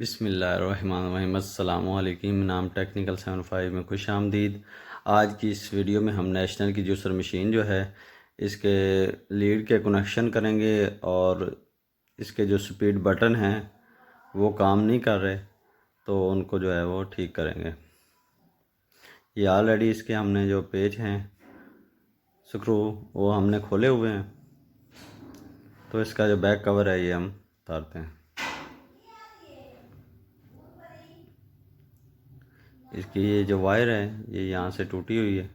बिस्मिल्लाहिर्रहमानिर्रहीम अस्सलामुअलैकुम। नाम टेक्निकल 75 में खुश आमदीद। आज की इस वीडियो में हम नेशनल की जूसर मशीन जो है इसके लीड के कनेक्शन करेंगे और इसके जो स्पीड बटन हैं वो काम नहीं कर रहे तो उनको जो है वो ठीक करेंगे। ये ऑलरेडी इसके हमने जो पेज हैं स्क्रू वो हमने खोले हुए हैं, तो इसका जो बैक कवर है ये हम उतारते हैं। इसकी ये जो वायर है ये यहाँ से टूटी हुई है,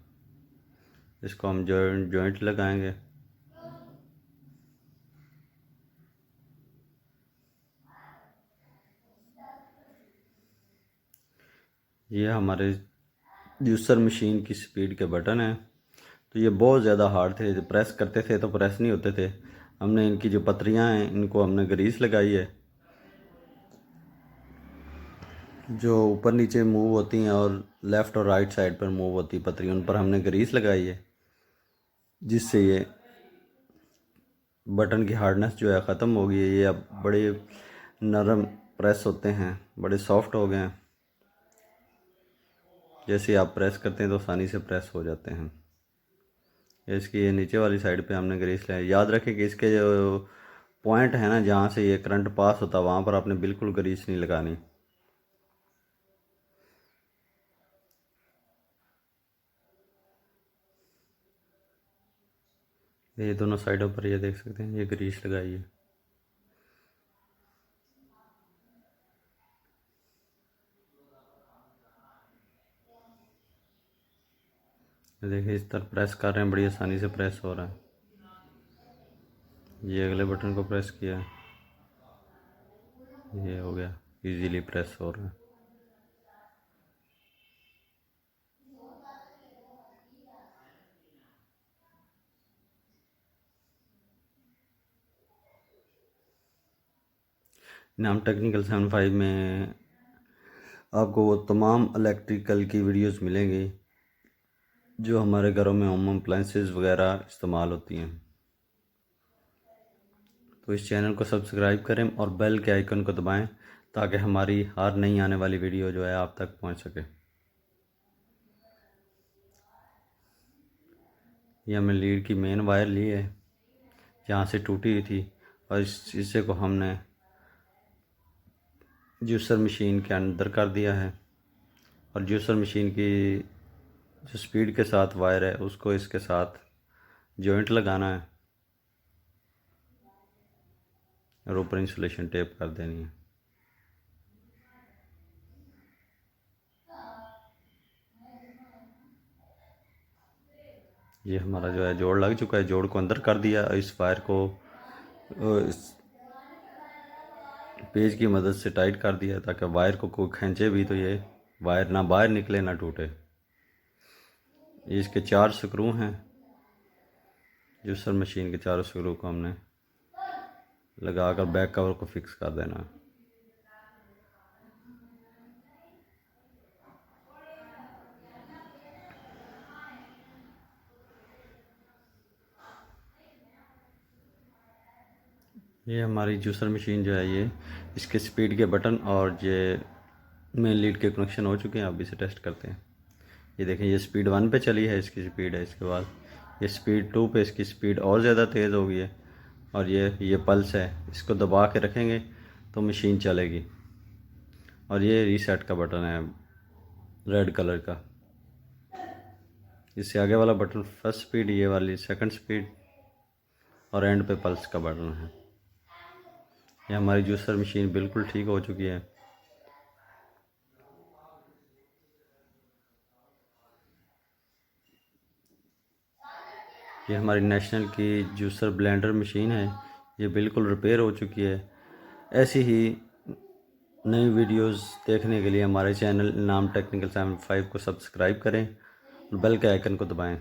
इसको हम जॉइंट लगाएंगे। ये हमारे जूसर मशीन की स्पीड के बटन हैं। तो ये बहुत ज़्यादा हार्ड थे, जब प्रेस करते थे तो प्रेस नहीं होते थे। हमने इनकी जो पतरियाँ हैं इनको हमने ग्रीस लगाई है, जो ऊपर नीचे मूव होती हैं और लेफ़्ट और राइट साइड पर मूव होती पतरी, उन पर हमने ग्रीस लगाई है, जिससे ये बटन की हार्डनेस जो है ख़त्म हो गई है। ये अब बड़े नरम प्रेस होते हैं, बड़े सॉफ्ट हो गए हैं। जैसे आप प्रेस करते हैं तो आसानी से प्रेस हो जाते हैं। इसकी ये नीचे वाली साइड पे हमने ग्रीस लगाई। याद रखें कि इसके जो पॉइंट है ना जहाँ से ये करंट पास होता है वहाँ पर आपने बिल्कुल ग्रीस नहीं लगानी। ये दोनों साइडों पर ये देख सकते हैं ये ग्रीस लगाई है। देखिए इस तरह प्रेस कर रहे हैं, बड़ी आसानी से प्रेस हो रहा है। ये अगले बटन को प्रेस किया, ये हो गया, इजीली प्रेस हो रहा है। नाम टेक्निकल 75 में आपको वो तमाम इलेक्ट्रिकल की वीडियोस मिलेंगी जो हमारे घरों में होम अप्लाइंसेस वगैरह इस्तेमाल होती हैं। तो इस चैनल को सब्सक्राइब करें और बेल के आइकन को दबाएं ताकि हमारी हर नई आने वाली वीडियो जो है आप तक पहुंच सके। ये हमने लीड की मेन वायर ली है जहाँ से टूटी हुई थी और इस हिस्से को हमने जूसर मशीन के अंदर कर दिया है और जूसर मशीन की जो स्पीड के साथ वायर है उसको इसके साथ जॉइंट लगाना है और ऊपर इंसुलेशन टेप कर देनी है। ये हमारा जो है जोड़ लग चुका है, जोड़ को अंदर कर दिया। इस वायर को इस पेज की मदद से टाइट कर दिया ताकि वायर को कोई खींचे भी तो ये वायर ना बाहर निकले ना टूटे। ये इसके 4 स्क्रू हैं, जूसर मशीन के 4 स्क्रू को हमने लगाकर बैक कवर को फिक्स कर देना है। ये हमारी जूसर मशीन जो है ये इसके स्पीड के बटन और ये मेन लीड के कनेक्शन हो चुके हैं। अब इसे टेस्ट करते हैं। ये देखें ये स्पीड 1 पे चली है, इसकी स्पीड है। इसके बाद ये स्पीड 2 पे, इसकी स्पीड और ज़्यादा तेज़ हो गई है। और ये पल्स है, इसको दबा के रखेंगे तो मशीन चलेगी। और ये रीसेट का बटन है रेड कलर का। इससे आगे वाला बटन फर्स्ट स्पीड, ये वाली सेकंड स्पीड और एंड पे पल्स का बटन है। ये हमारी जूसर मशीन बिल्कुल ठीक हो चुकी है। ये हमारी नेशनल की जूसर ब्लेंडर मशीन है, ये बिल्कुल रिपेयर हो चुकी है। ऐसी ही नई वीडियोस देखने के लिए हमारे चैनल नाम टेक्निकल 75 को सब्सक्राइब करें और बेल के आइकन को दबाएं।